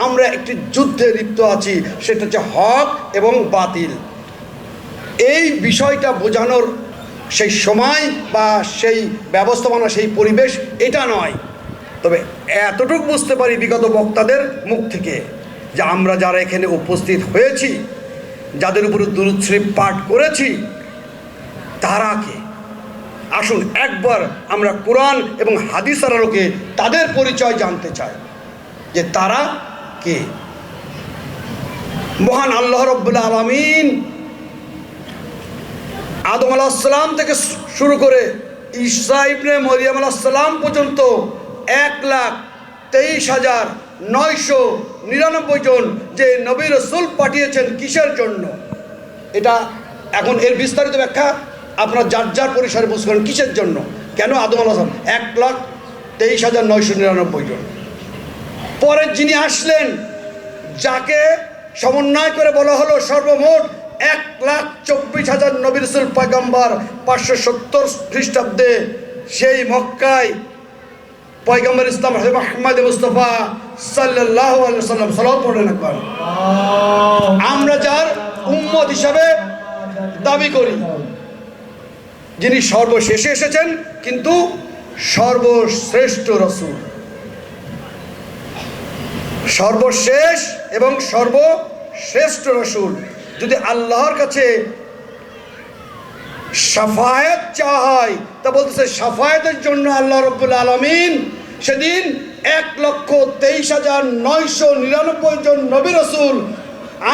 আমরা একটি যুদ্ধে লিপ্ত আছি, সেটা হচ্ছে হক এবং বাতিল। এই বিষয়টা বোঝানোর সেই সময় বা সেই ব্যবস্থাপনা, সেই পরিবেশ এটা নয়। তবে এতটুকু বুঝতে পারি বিগত বক্তাদের মুখ থেকে যে আমরা যারা এখানে উপস্থিত হয়েছি, যাদের উপরে দুরূদ শরীফ পাঠ করেছি, তারা কে? আসুন একবার আমরা কোরআন এবং হাদিসের আলোকে তাদের পরিচয় জানতে চাই যে তারা কে। মহান আল্লাহ রাব্বুল আলামিন আদম আলাইহিস সালাম থেকে শুরু করে ঈসা ইবনে মরিয়ম আলাইহিস সালাম পর্যন্ত 1,23,999 জন যে নবী রাসূল পাঠিয়েছেন কিসের জন্য, এটা এখন এর বিস্তারিত ব্যাখ্যা আপনারা যার যার পরিসরে বুঝবেন কিসের জন্য, কেন আদম আলাইহিস সালাম 1,23,999 জন। পরে যিনি আসলেন, যাকে সমন্বয় করে বলা হলো সর্বমোট 1,24,000 নবী রাসূল পয়গম্বর 570 খ্রিস্টাব্দে সেই মক্কায় পয়গম্বর ইসলাম মুহাম্মদ মুস্তাফা সাল্লাল্লাহু আলাইহি ওয়াসাল্লাম সালাত পড়েন একবার। আমরা যার উম্মত হিসাবে দাবি করি, যিনি সর্বশেষে এসেছেন কিন্তু সর্বশ্রেষ্ঠ রাসূল, সর্বশেষ এবং সর্বশ্রেষ্ঠ রাসূল। যদি আল্লাহর কাছে শাফায়াত চাওয়া হয় তা বলতেছে শাফায়াতের জন্য আল্লাহ রাব্বুল আলামিন সেদিন 1,23,999 জন নবী রাসূল,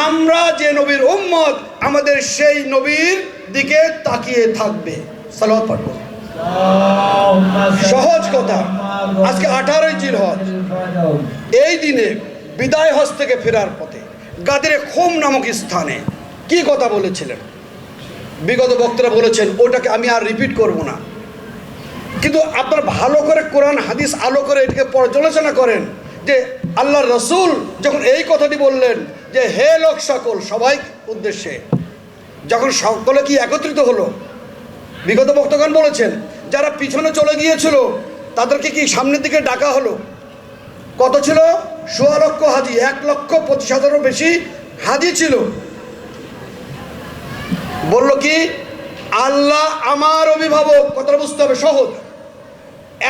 আমরা যে নবীর উম্মত, আমাদের সেই নবীর দিকে তাকিয়ে থাকবে। সালাওয়াত পাঠ করুন। সহজ কথা, আজকে 18ই জিলহজ, এই দিনে বিদায় হজ থেকে ফেরার পথে গাদিরে খুম নামক স্থানে কি কথা বলেছিলেন বিগত বক্তারা বলেছেন, ওটাকে আমি আর রিপিট করব না। কিন্তু আপনারা ভালো করে কোরআন হাদিস আলো করে এটাকে পর্যালোচনা করেন যে আল্লাহ রসুল যখন এই কথাটি বললেন যে হে লোক সকল, সবাই উদ্দেশ্যে, যখন সকলে কি একত্রিত হলো, বিগত বক্তাগণ বলেছেন যারা পিছনে চলে গিয়েছিল তাদেরকে কি সামনের দিকে ডাকা হলো। কত ছিল? 16 লক্ষ হাজি, 1,25,000-এরও বেশি হাজি ছিল। বলল কি, আল্লাহ আমার অভিভাবক। কথাটা বুঝতে হবে, সহজ,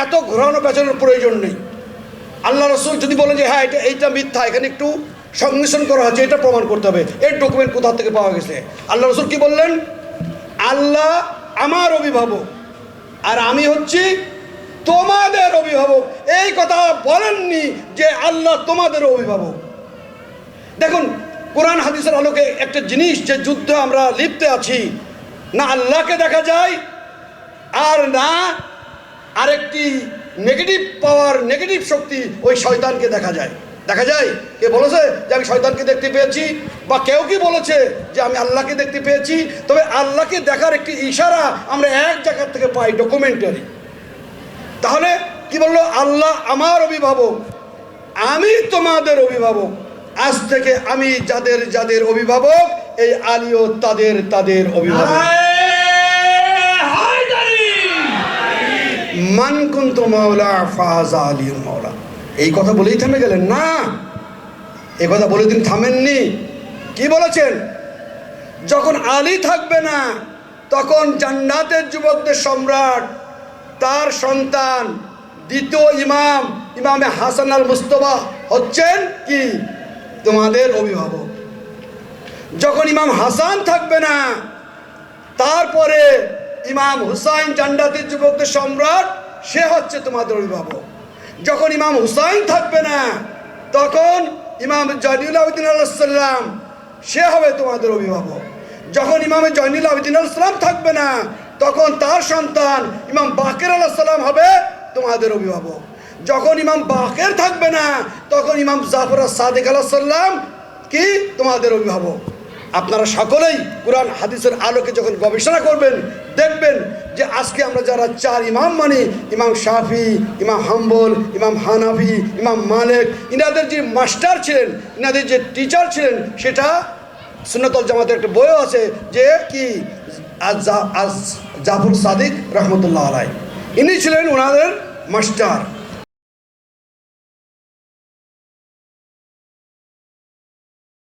এত ঘোরানো পেঁচানোর প্রয়োজন নেই। আল্লাহ রসুল যদি বলে যে হ্যাঁ এইটা মিথ্যা, এখানে একটু সংমিশ্রণ করা হচ্ছে, এটা প্রমাণ করতে হবে, এর ডকুমেন্ট কোথা থেকে পাওয়া গেছে। আল্লাহ রসুল কি বললেন? আল্লাহ আমার অভিভাবক আর আমি হচ্ছি তোমাদের অভিভাবক। এই কথা বলেননি যে আল্লাহ তোমাদের অভিভাবক। দেখুন কোরআন হাদিসের আলোকে একটা জিনিস, যে যুদ্ধে আমরা লিপ্ত আছি, না আল্লাহকে দেখা যায় আর না আরেকটি নেগেটিভ পাওয়ার, নেগেটিভ শক্তি, ওই শয়তানকে দেখা যায়। দেখা যায় কে বলেছে যে আমি শয়তানকে দেখতে পেয়েছি, বা কেউ কি বলেছে যে আমি আল্লাহকে দেখতে পেয়েছি? তবে আল্লাহকে দেখার একটি ইশারা আমরা এক জায়গা থেকে পাই, ডকুমেন্টারি। তাহলে কি বললো? আল্লাহ আমার অভিভাবক, আমি তোমাদের অভিভাবক। আজ থেকে আমি যাদের যাদের অভিভাবক, এই আলীও তাদের তাদের অভিভাবক। মান কুনতু মাওলা ফাহাযা আলীউল মাওলা। এই কথা বলেই থেমে গেলেন না, এই কথা বলে তিনি থামেননি। কি বলেছেন? যখন আলী থাকবে না তখন জান্নাতের যুবকদের সম্রাট, তার সন্তান দ্বিতীয় ইমাম, ইমামে হাসান আল মুস্তাফা হচ্ছেন কি তোমাদের অভিভাবক। যখন ইমাম হাসান থাকবে না তারপরে ইমাম হুসাইন জান্নাতের যুবকদের সম্রাট, সে হচ্ছে তোমাদের অভিভাবক। যখন ইমাম হুসাইন থাকবে না তখন ইমাম জয়নুল আবেদিন আলাইহিস সালাম, সে হবে তোমাদের অভিভাবক। যখন ইমাম জয়নুল আবেদিন আলাইহিস সালাম থাকবে না তখন তার সন্তান ইমাম বাকের আলাইহিস সালাম হবে তোমাদের অভিভাবক। যখন ইমাম বাকের থাকবে না তখন ইমাম জাফর সাদিক আলাইহিস সালাম কি তোমাদের অভিভাবক। আপনারা সকলেই কোরআন হাদিসের আলোকে যখন গবেষণা করবেন, দেখবেন যে আজকে আমরা যারা 4 ইমাম মানি, ইমাম শাফি, ইমাম হাম্বল, ইমাম হানাফি, ইমাম মালিক, ইনাদের যে মাস্টার ছিলেন, ইনাদের যে টিচার ছিলেন, সেটা সুন্নাতুল জামাতের একটা বইও আছে যে কি জাফর সাদিক রহমতুল্লাহ আলাইহি, ইনি ছিলেন ওনাদের মাস্টার।